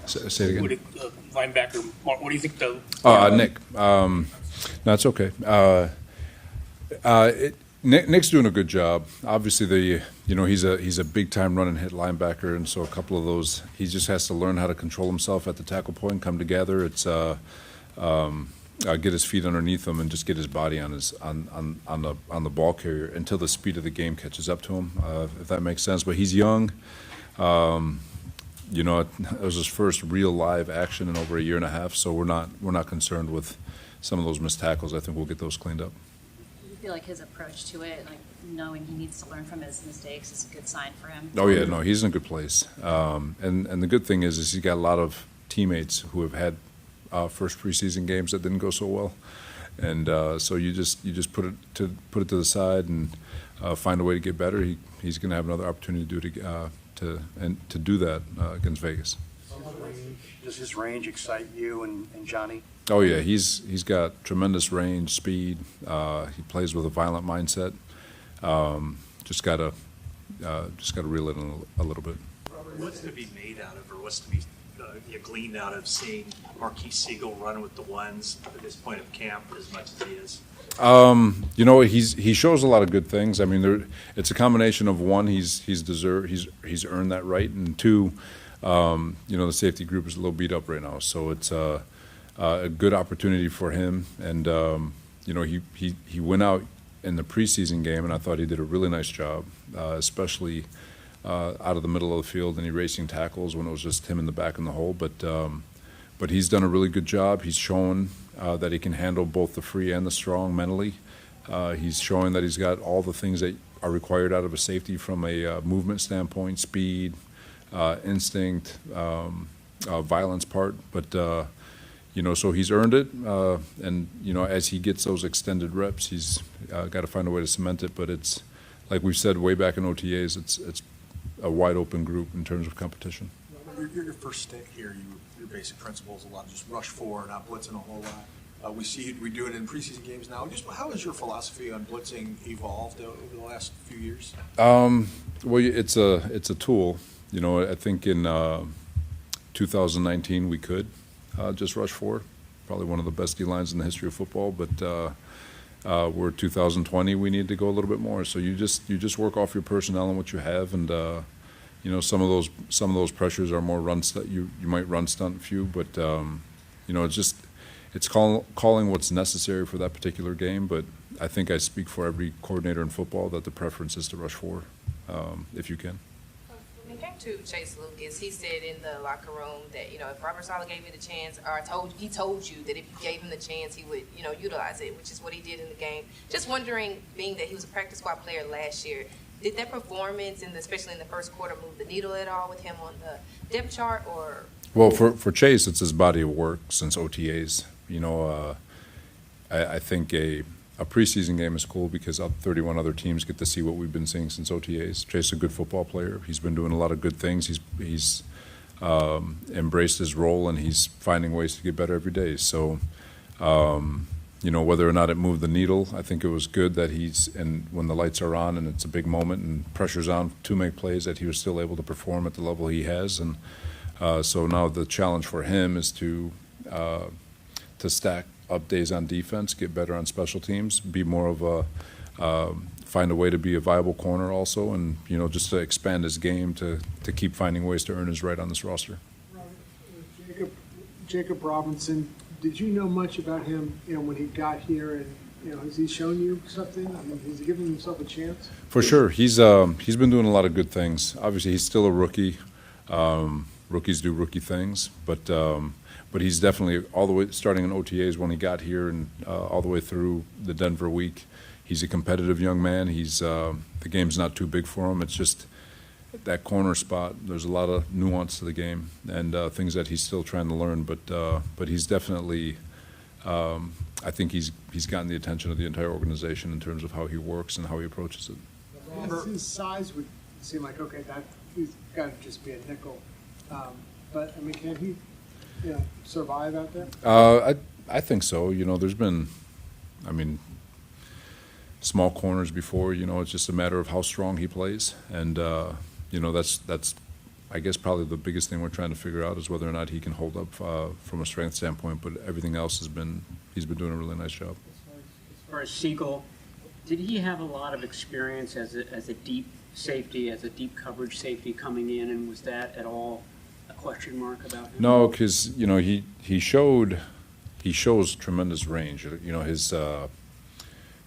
Say it again. Linebacker, what do you think Nick. No, it's okay. Nick's doing a good job. Obviously, he's a big time run and hit linebacker, and so a couple of those he just has to learn how to control himself at the tackle point, come together. It's get his feet underneath him and just get his body on the ball carrier until the speed of the game catches up to him, if that makes sense. But he's young. It was his first real live action in over a year and a half, so we're not concerned with some of those missed tackles. I think we'll get those cleaned up. Do you feel like his approach to it, like knowing he needs to learn from his mistakes, is a good sign for him? Oh yeah, no, he's in a good place. And the good thing is he's got a lot of teammates who have had first preseason games that didn't go so well, and so you just put it to the side and find a way to get better. He's going to have another opportunity to do that against Vegas. Does his range excite you and Johnny? Oh yeah, he's got tremendous range, speed. He plays with a violent mindset. Just gotta reel it in a little bit. What's to be made out of, or what's to be gleaned out of seeing Marquise Seagull run with the ones at this point of camp as much as he is? He shows a lot of good things. I mean, it's a combination of one, he's earned that right, and two, the safety group is a little beat up right now, so it's a good opportunity for him. And he went out in the preseason game, and I thought he did a really nice job, especially out of the middle of the field and erasing tackles when it was just him in the back in the hole. But he's done a really good job. He's shown that he can handle both the free and the strong mentally. He's showing that he's got all the things that are required out of a safety from a movement standpoint, speed, instinct, violence part. But so he's earned it. And as he gets those extended reps, he's got to find a way to cement it. But it's like we've said way back in OTAs, it's a wide open group in terms of competition. Your first stint here, your basic principles, a lot of just rush forward, not blitzing a whole lot. We do it in preseason games now. Just how has your philosophy on blitzing evolved over the last few years? Well, it's a tool. I think in 2019 we could just rush forward. Probably one of the best D-lines in the history of football, but we're 2020. We need to go a little bit more. So you just work off your personnel and what you have, and some of those pressures are more run stunt. You might run stunt a few, but it's calling what's necessary for that particular game. But I think I speak for every coordinator in football that the preference is to rush forward if you can. When it came to Chase Lucas, he said in the locker room that if Robert Saleh gave you the chance, or he told you that if you gave him the chance, he would utilize it, which is what he did in the game. Just wondering, being that he was a practice squad player last year, did that performance, especially in the first quarter, move the needle at all with him on the depth chart? Or well, for Chase, it's his body of work since OTAs. I think a preseason game is cool because 31 other teams get to see what we've been seeing since OTAs. Chase is a good football player. He's been doing a lot of good things. He's embraced his role, and he's finding ways to get better every day. So, whether or not it moved the needle, I think it was good that and when the lights are on and it's a big moment and pressure's on to make plays, that he was still able to perform at the level he has. And so now the challenge for him is to stack up days on defense, get better on special teams, be more of find a way to be a viable corner also, and just to expand his game to keep finding ways to earn his right on this roster. Jacob Robinson, did you know much about him when he got here, and has he shown you something? I mean, has he given himself a chance? For sure. He's been doing a lot of good things. Obviously he's still a rookie. Rookies do rookie things, but he's definitely all the way starting in OTAs when he got here and all the way through the Denver week. He's a competitive young man. The game's not too big for him. It's just that corner spot. There's a lot of nuance to the game and things that he's still trying to learn. But he's definitely. I think he's gotten the attention of the entire organization in terms of how he works and how he approaches it. His size would seem like that he's got to just be a nickel. But I mean, can he survive out there? I think so. There's been, small corners before. It's just a matter of how strong he plays, and that's I guess probably the biggest thing we're trying to figure out is whether or not he can hold up from a strength standpoint. But everything else he's been doing a really nice job. As far as Seagull, did he have a lot of experience as a deep safety, as a deep coverage safety coming in, and was that at all a question mark about him? No, because he shows tremendous range.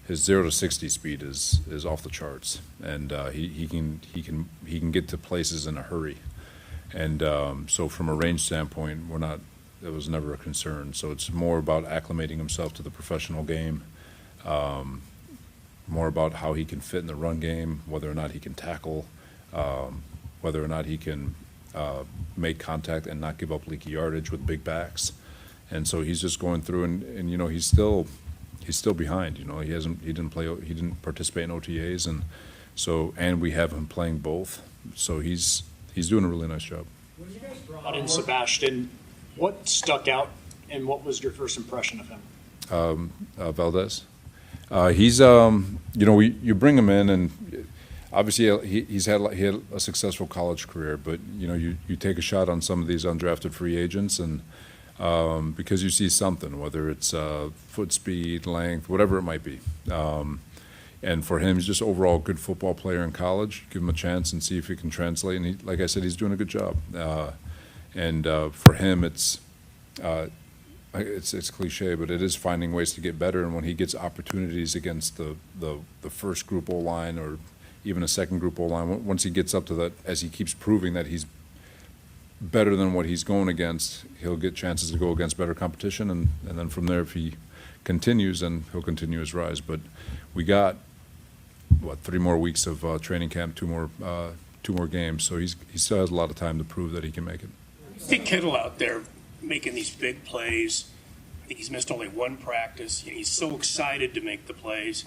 His 0 to 60 speed is off the charts, and he can get to places in a hurry. And so from a range standpoint, it was never a concern. So it's more about acclimating himself to the professional game, more about how he can fit in the run game, whether or not he can tackle, whether or not he can make contact and not give up leaky yardage with big backs. And so he's just going through, and he's still behind. He didn't participate in OTAs, and we have him playing both. So he's doing a really nice job. When you guys brought in Sebastian, what stuck out and what was your first impression of him? Valdez. He's you bring him in, and obviously he had a successful college career, but you take a shot on some of these undrafted free agents, and because you see something, whether it's foot speed, length, whatever it might be. And for him, he's just overall a good football player in college. Give him a chance and see if he can translate. And like I said, he's doing a good job. And for him, it's cliche, but it is finding ways to get better. And when he gets opportunities against the first group O-line or even a second group O-line, once he gets up to that, as he keeps proving that he's better than what he's going against, he'll get chances to go against better competition, and then from there, if he continues, then he'll continue his rise. But we got 3 more weeks of training camp, 2 more games, so he still has a lot of time to prove that he can make it. See Kittle out there making these big plays. I think he's missed only 1 practice. He's so excited to make the plays.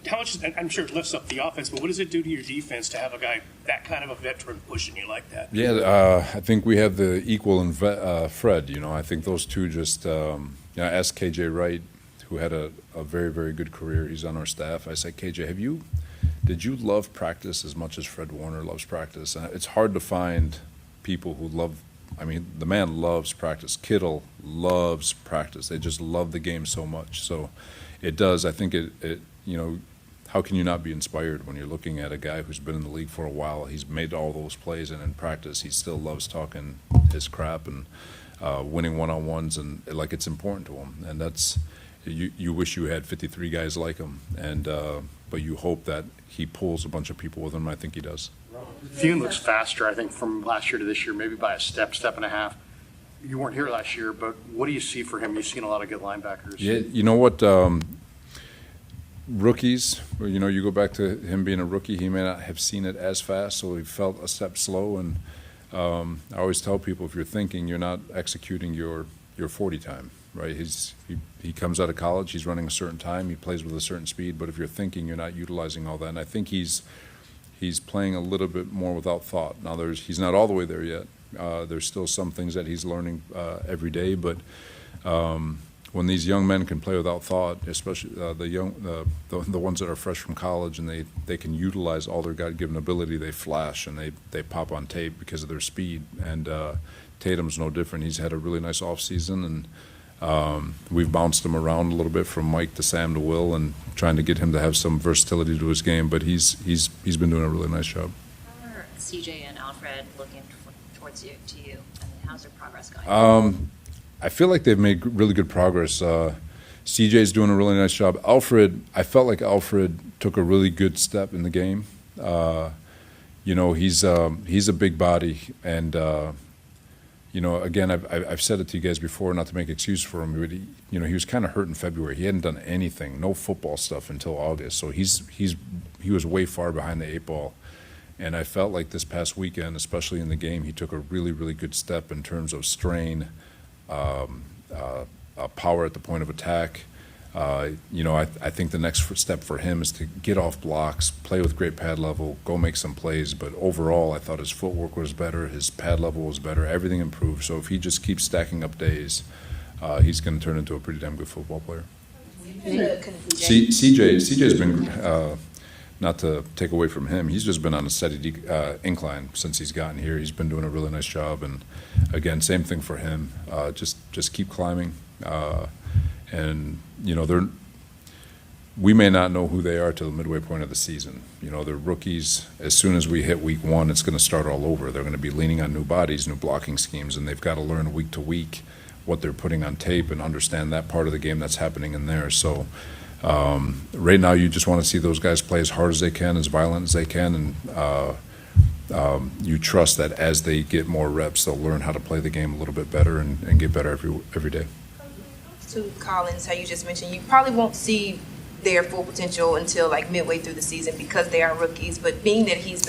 How much? I'm sure it lifts up the offense, but what does it do to your defense to have a guy that kind of a veteran pushing you like that? Yeah, I think we have the equal in Fred. I think those two just. I asked KJ Wright, who had a very, very good career. He's on our staff. I said, KJ, did you love practice as much as Fred Warner loves practice? It's hard to find people who love. I mean, the man loves practice. Kittle loves practice. They just love the game so much. So it does. I think it how can you not be inspired when you're looking at a guy who's been in the league for a while? He's made all those plays, and in practice, he still loves talking his crap and winning one-on-ones, and it's important to him. And that's you wish you had 53 guys like him, and but you hope that he pulls a bunch of people with him. I think he does. Fune looks faster, I think, from last year to this year, maybe by a step and a half. You weren't here last year, but what do you see for him? You've seen a lot of good linebackers. Yeah, you know what? Rookies, you go back to him being a rookie, he may not have seen it as fast, so he felt a step slow. And I always tell people, if you're thinking, you're not executing your 40 time, right? He comes out of college, he's running a certain time, he plays with a certain speed, but if you're thinking, you're not utilizing all that. And I think he's playing a little bit more without thought. Now he's not all the way there yet. There's still some things that he's learning every day, but when these young men can play without thought, especially the ones that are fresh from college, and they can utilize all their God-given ability, they flash and they pop on tape because of their speed. And Tatum's no different. He's had a really nice offseason, and we've bounced him around a little bit from Mike to Sam to Will, and trying to get him to have some versatility to his game. But he's been doing a really nice job. How are CJ and Alfred looking towards you? I mean, how's their progress going? I feel like they've made really good progress. CJ's doing a really nice job. I felt like Alfred took a really good step in the game. He's a big body, and again, I've said it to you guys before, not to make excuses for him, but he was kind of hurt in February. He hadn't done anything, no football stuff until August, so he was way far behind the 8 ball. And I felt like this past weekend, especially in the game, he took a really, really good step in terms of strain. Power at the point of attack. I think the next step for him is to get off blocks, play with great pad level, go make some plays. But overall, I thought his footwork was better, his pad level was better, everything improved. So if he just keeps stacking up days, he's going to turn into a pretty damn good football player. CJ's been not to take away from him, he's just been on a steady incline since he's gotten here. He's been doing a really nice job, and again, same thing for him. Just keep climbing, and we may not know who they are till the midway point of the season. They're rookies. As soon as we hit week 1, it's going to start all over. They're going to be leaning on new bodies, new blocking schemes, and they've got to learn week to week what they're putting on tape and understand that part of the game that's happening in there. So right now you just want to see those guys play as hard as they can, as violent as they can, and you trust that as they get more reps, they'll learn how to play the game a little bit better and get better every day. To Collins, how you just mentioned, you probably won't see their full potential until like midway through the season because they are rookies. But being that he was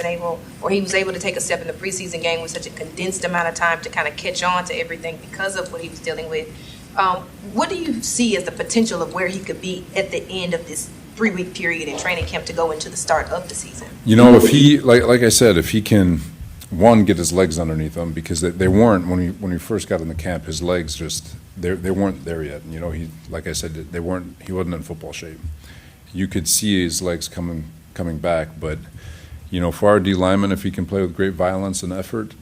able to take a step in the preseason game with such a condensed amount of time to kind of catch on to everything because of what he was dealing with, what do you see as the potential of where he could be at the end of this 3-week period in training camp to go into the start of the season? If he, like I said, if he can, one, get his legs underneath him, because they weren't when he first got in the camp, his legs just they weren't there yet. He, like I said, he wasn't in football shape. You could see his legs coming back, but for our D lineman, if he can play with great violence and effort,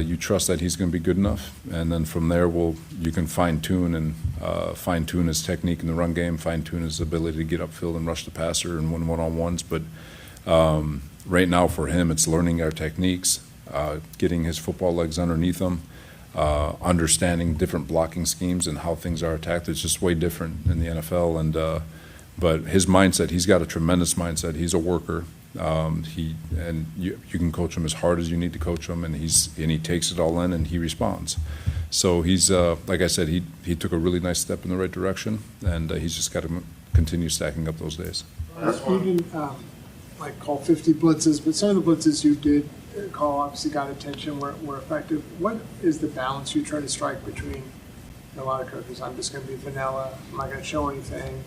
you trust that he's going to be good enough, and then from there, you can fine tune his technique in the run game, fine tune his ability to get upfield and rush the passer and win one-on-ones. But right now for him, it's learning our techniques, getting his football legs underneath him, understanding different blocking schemes and how things are attacked. It's just way different in the NFL, and but his mindset, he's got a tremendous mindset. He's a worker. You can coach him as hard as you need to coach him, and he takes it all in and he responds. So he's like I said, he took a really nice step in the right direction, and he's just got to continue stacking up those days. You didn't call 50 blitzes, but some of the blitzes you did call obviously got attention, were effective. What is the balance you try to strike between a lot of coaches? I'm just going to be vanilla. I'm not going to show anything.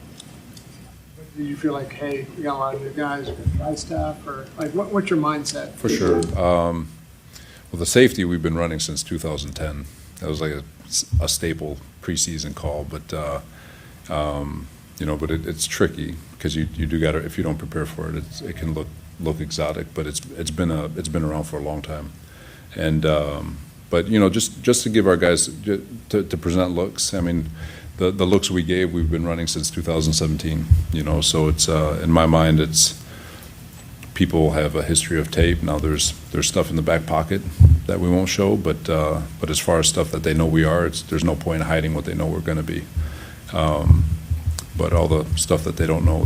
Do you feel like, hey, we got a lot of new guys, we're going to try stuff, or what's your mindset? For sure. Well, the safety we've been running since 2010. That was like a staple preseason call, but but it's tricky because you do got to, if you don't prepare for it, it can look exotic, but it's been around for a long time, and but just to give our guys to present looks. I mean, the looks we've been running since 2017. So it's in my mind, it's people have a history of tape. Now there's stuff in the back pocket that we won't show, but as far as stuff that they know we are, there's no point in hiding what they know we're going to be. But all the stuff that they don't know,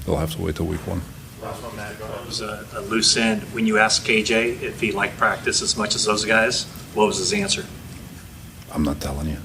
they'll have to wait till week 1. Last one, Matt. It was a loose end. When you asked KJ if he liked practice as much as those guys, what was his answer? I'm not telling you.